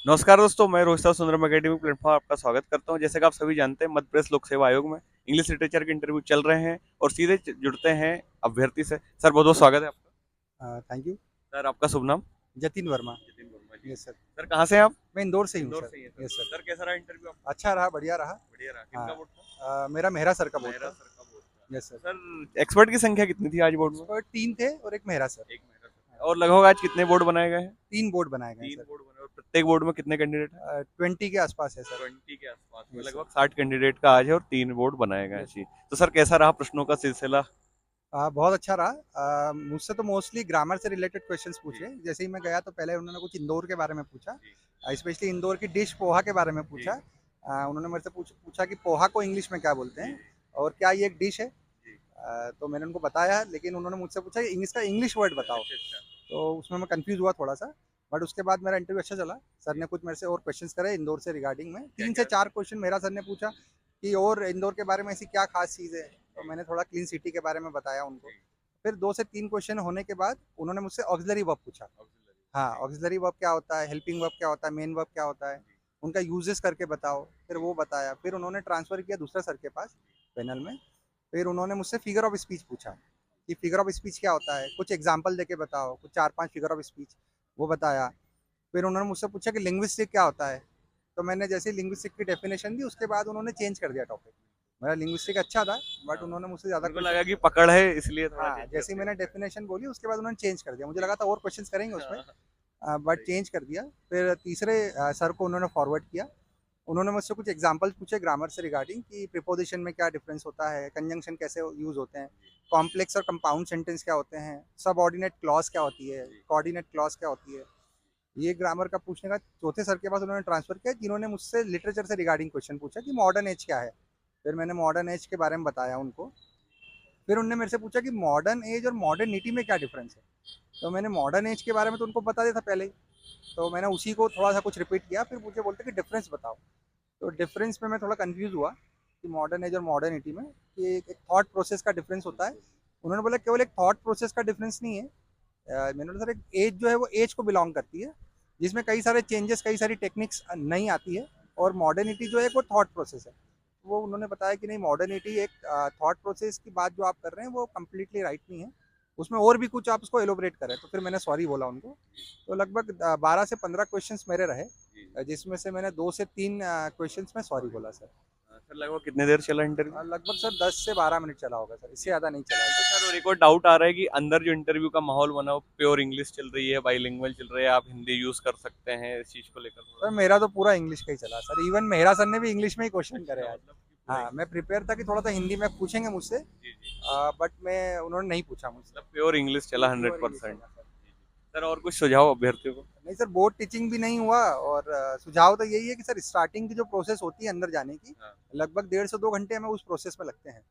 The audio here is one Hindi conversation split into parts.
नमस्कार दोस्तों, मैं रोहित सुंदरम अकेडमी प्लेटफॉर्म आपका स्वागत करता हूं। जैसे कि आप सभी जानते हैं, मध्य प्रदेश लोक सेवा आयोग में इंग्लिश लिटरेचर के इंटरव्यू चल रहे हैं और सीधे जुड़ते हैं अभ्यर्थी से। सर, बहुत बहुत स्वागत है आपका। Thank you. सर, आपका शुभ नाम? Jatin Verma. Jatin Verma ji. Yes sir. Sir, कहाँ से हैं आप? मैं इंदौर से ही हूँ इंदौर सर। से ही हैं सर। Yes sir. सर, कैसा रहा इंटरव्यू आपका? अच्छा रहा, बढ़िया रहा। बढ़िया रहा। हाँ। किनका बोर्ड था? मेरा मेहरा सर का बोर्ड मेहरा था। सर का बोर्ड था। Yes sir. सर, एक्सपर्ट की संख्या कितनी थी आज बोर्ड में? एक्सपर्ट 3 थे और एक मेहरा सर। एक मेहरा सर और लगभग आज कितने बोर्ड बनाए गए हैं? 3 बोर्ड बनाए गए हैं तीन सर। बोर्ड बने और प्रत्येक बोर्ड में कितने कैंडिडेट हैं? 20 के आसपास है सर। 20 के आसपास में यस सर। लगभग 60 कैंडिडेट का आज है और 3 बोर्ड बनाए गए हैं यस जी। तो सर, कैसा रहा प्रश्नों का सिलसिला? बहुत अच्छा रहा। मुझसे तो मोस्टली ग्रामर से रिलेटेड क्वेश्चंस जी। पूछे। जैसे ही मैं गया तो पहले उन्होंने कुछ इंदौर के बारे में पूछा, जी। स्पेशली इंदौर की डिश पोहा के बारे में जी। पूछा। उन्होंने मेरे से पूछा कि पोहा को इंग्लिश में क्या बोलते जी। हैं जी। और क्या ये एक डिश है। जी। तो मैंने उनको बताया, लेकिन उन्होंने मुझसे पूछा कि इसका इंग्लिश वर्ड बताओ। अच्छा, अच्छा। तो उसमें मैं कंफ्यूज हुआ थोड़ा सा। बट उसके बाद मेरा इंटरव्यू अच्छा चला। सर जी। ने कुछ मेरे से और क्वेश्चंस करे इंदौर से रिगार्डिंग में। 3 से क्या-क्या? 4 क्वेश्चन मेरा सर ने पूछा कि और इंदौर के बारे में ऐसी क्या खास चीज़ है। तो जी। मैंने थोड़ा क्लीन सिटी के बारे में बताया उनको। जी। फिर 2 से 3 क्वेश्चन होने के बाद उन्होंने मुझसे ऑक्सिलरी वर्ब पूछा। ऑक्सिलरी। हाँ, जी। ऑक्सिलरी वर्ब क्या होता है, हेल्पिंग वर्ब क्या होता है, मेन वर्ब क्या होता है, जी। उनका यूजेस करके बताओ। फिर जी। वो बताया। फिर उन्होंने ट्रांसफ़र किया दूसरा सर के पास जी। पैनल में। फिर उन्होंने मुझसे फिगर ऑफ स्पीच पूछा कि फिगर ऑफ स्पीच क्या होता है, कुछ एग्जांपल देके बताओ, कुछ 4-5 फिगर ऑफ स्पीच, वो बताया। फिर उन्होंने मुझसे पूछा कि लिंग्विस्टिक क्या होता है। तो मैंने जैसे ही लिंग्विस्टिक की डेफिनेशन दी, उसके बाद उन्होंने चेंज कर दिया टॉपिक। मेरा लिंग्विस्टिक अच्छा था, बट हाँ। उन्होंने मुझसे ज़्यादा उनको क्वेश्चन। लगा कि पकड़ है इसलिए थोड़ा हाँ, चेंज कर जैसे ही दिया मैंने उन्होंने। डेफिनेशन बोली, उसके बाद उन्होंने चेंज कर दिया। मुझे जी। लगा था और क्वेश्चंस करेंगे उसमें, हाँ, बट सही। चेंज कर दिया। फिर तीसरे सर को उन्होंने फॉरवर्ड किया। उन्होंने मुझसे कुछ एग्जांपल्स पूछे ग्रामर से रिगार्डिंग कि प्रीपोजिशन में क्या डिफरेंस होता है, कंजंक्शन कैसे यूज़ होते हैं, जी। कॉम्प्लेक्स और कंपाउंड सेंटेंस क्या होते हैं, सबऑर्डिनेट क्लॉज क्या होती है, जी। कोऑर्डिनेट क्लॉज क्या होती है। ये ग्रामर का पूछने का चौथे सर के पास उन्होंने ट्रांसफ़र किया, जिन्होंने मुझसे लिटरेचर से रिगार्डिंग क्वेश्चन पूछा कि मॉडर्न एज क्या है। फिर मैंने मॉडर्न एज के बारे में बताया उनको। फिर उन्होंने मेरे से पूछा कि मॉडर्न एज और मॉडर्निटी में क्या डिफरेंस है। तो मैंने मॉडर्न एज के बारे में तो उनको बता दिया था पहले ही। तो मैंने उसी को थोड़ा सा कुछ रिपीट किया। फिर मुझे बोलते कि डिफरेंस बताओ। तो डिफरेंस में मैं थोड़ा कंफ्यूज हुआ कि मॉडर्न एज और मॉडर्निटी में कि एक थॉट प्रोसेस का डिफरेंस होता है। उन्होंने बोला केवल एक थॉट प्रोसेस का डिफरेंस नहीं है। मैंने बोला सर एक एज जो है वो एज को बिलोंग करती है, जिसमें कई सारे चेंजेस, कई सारी टेक्निक्स नहीं आती है। और मॉडर्निटी जो है वो थॉट प्रोसेस है। वो उन्होंने बताया कि नहीं, मॉडर्निटी एक थॉट प्रोसेस की बात जो आप कर रहे हैं वो कम्प्लीटली राइट नहीं है, उसमें और भी कुछ आप उसको एलोबरेट करें। तो फिर मैंने सॉरी बोला उनको। तो लगभग 12 से 15 क्वेश्चंस मेरे रहे, जी। जिसमें से मैंने 2 से 3 क्वेश्चंस में सॉरी बोला सर। सर, लगभग कितने देर चला इंटरव्यू? लगभग सर 10 से 12 मिनट चला होगा सर, इससे जी। ज़्यादा नहीं चला है तो सर। सर, और एक और डाउट आ रहा है कि अंदर जो इंटरव्यू का माहौल बना वो प्योर इंग्लिश चल रही है, बाइलिंगुअल चल रही है, आप हिंदी यूज कर सकते हैं, इस चीज को लेकर थोड़ा सर सा? मेरा तो पूरा इंग्लिश का ही चला सर। इवन मेहरा सर ने भी इंग्लिश में ही क्वेश्चन करे अच्छा, आज। मतलब कि पूरा हाँ, मैं इंग्लिश। प्रिपेयर था कि थोड़ा सा हिंदी में पूछेंगे मुझसे, जी। जी। बट मैं उन्होंने नहीं पूछा मुझसे। मतलब प्योर इंग्लिश चला हंड्रेड प्योर इंग्लिश परसेंट चला सर। सर, और कुछ सुझाव अभ्यर्थियों को? नहीं सर, बोर्ड टीचिंग भी नहीं हुआ। और सुझाव तो यही है कि सर स्टार्टिंग की जो प्रोसेस होती है अंदर जाने की, हाँ। लगभग 1.5 से 2 घंटे हमें उस प्रोसेस में लगते हैं।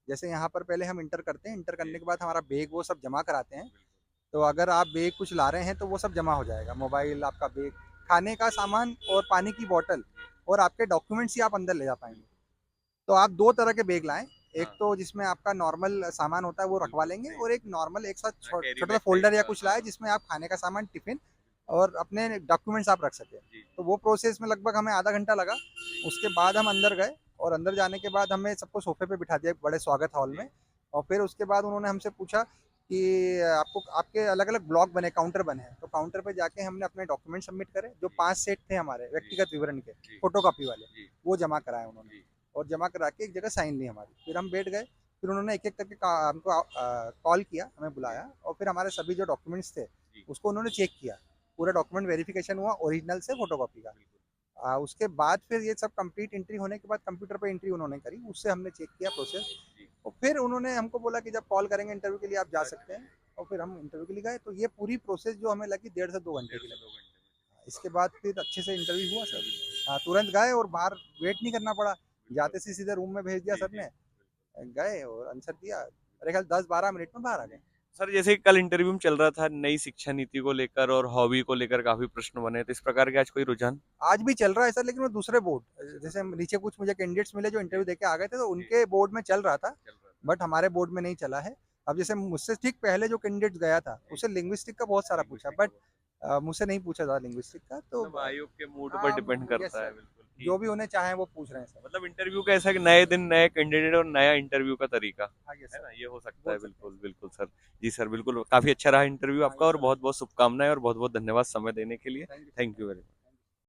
जैसे यहाँ पर पहले हम इंटर करते हैं, इंटर जी। करने के बाद हमारा बैग वो सब जमा कराते हैं। बिल्कुल। तो अगर आप बैग कुछ ला रहे हैं तो वो सब जमा हो जाएगा, मोबाइल, आपका बैग, खाने का सामान और पानी की बॉटल जी। और आपके डॉक्यूमेंट्स ही आप अंदर ले जा पाएंगे। बिल्कुल। तो आप 2 तरह के बैग लाएँ। एक हाँ। तो जिसमें आपका नॉर्मल सामान होता है वो रखवा बिल्कुल लेंगे, सही और बात। एक नॉर्मल एक साथ हाँ, कैरी छोटा-सा बैग टाइप फ़ोल्डर या का। कुछ हाँ। लाएँ जिसमें आप खाने का सामान, टिफ़िन और अपने डॉक्यूमेंट्स आप रख सकें। जी। तो वो प्रोसेस में लगभग हमें आधा घंटा लगा। जी। उसके बाद हम अंदर गए और अंदर जाने के बाद हमें सबको सोफ़े पे बिठा दिया एक बड़े स्वागत हॉल जी। में। और फिर उसके बाद उन्होंने हमसे पूछा कि आपको आपके अलग-अलग ब्लॉक बने, काउंटर बने हैं। तो काउंटर पे जाके हमने अपने डॉक्यूमेंट सबमिट करे, जो जी। 5 सेट थे हमारे जी। व्यक्तिगत विवरण के, जी। फ़ोटोकॉपी वाले, जी। वो जमा कराए उन्होंने। जी। और जमा करा के एक जगह साइन ली हमारी। फिर हम बैठ गए। फिर उन्होंने एक-एक करके हमको कॉल किया, हमें जी। बुलाया और फिर हमारे सभी जो डॉक्यूमेंट्स थे, जी। उसको उन्होंने चेक किया। पूरा डॉक्यूमेंट वेरिफिकेशन हुआ ओरिजिनल से फोटोकॉपी का। बिल्कुल। उसके बाद फिर ये सब कंप्लीट एंट्री होने के बाद कंप्यूटर पे एंट्री उन्होंने करी, उससे हमने चेक किया प्रोसेस। जी। और फिर उन्होंने हमको बोला कि जब कॉल करेंगे इंटरव्यू के लिए आप जा सकते अच्छा। हैं। और फिर हम इंटरव्यू के लिए गए। तो ये पूरी प्रोसेस जो हमें लगी 1.5 से 2 घंटे डेढ़ की से लगी। 2 घंटे में। इसके बाद फिर अच्छे से इंटरव्यू हुआ सर। बिल्कुल। तुरंत गए और बाहर वेट नहीं करना पड़ा। बिल्कुल। जाते से सीधे रूम में भेज दिया जी। सर जी। ने। बिल्कुल। गए और आंसर दिया। मेरे ख्याल 10-12 मिनट में बाहर आ गए। सर, जैसे कि कल इंटरव्यू में चल रहा था नई शिक्षा नीति को लेकर और हॉबी को लेकर काफी प्रश्न बने, तो इस प्रकार के आज कोई रुझान? आज भी चल रहा है सर, लेकिन वो दूसरे बोर्ड, जैसे हम नीचे कुछ मुझे कैंडिडेट्स मिले जो जी। इंटरव्यू देके आ गए थे, तो जी। उनके बोर्ड में चल रहा था। चल रहा था। बट हमारे बोर्ड में नहीं चला है। अब जैसे मुझसे ठीक पहले जो कैंडिडेट गया था, जी। उसे लिंग्विस्टिक का बहुत सारा पूछा। लिंग्विस्टिक का बट बहुत है। मुझसे नहीं पूछा था लिंग्विस्टिक का, तो मतलब आयोग के मूड हाँ, पर डिपेंड yes करता है, सर, बिल्कुल ठीक जो है। भी उन्हें चाहे वो पूछ रहे हैं सर। मतलब इंटरव्यू का ऐसा है कि नए दिन नए कैंडिडेट और नया इंटरव्यू का तरीका, हाँ यस है सर, ना, ये हो सकता बोल है, सकते हैं बिल्कुल सर। बिल्कुल सर। जी सर, बिल्कुल काफी अच्छा रहा इंटरव्यू हाँ आपका, यस और सर, बहुत बहुत शुभकामनाएं और बहुत बहुत धन्यवाद समय देने के लिए। Thank you thank sir. You very much.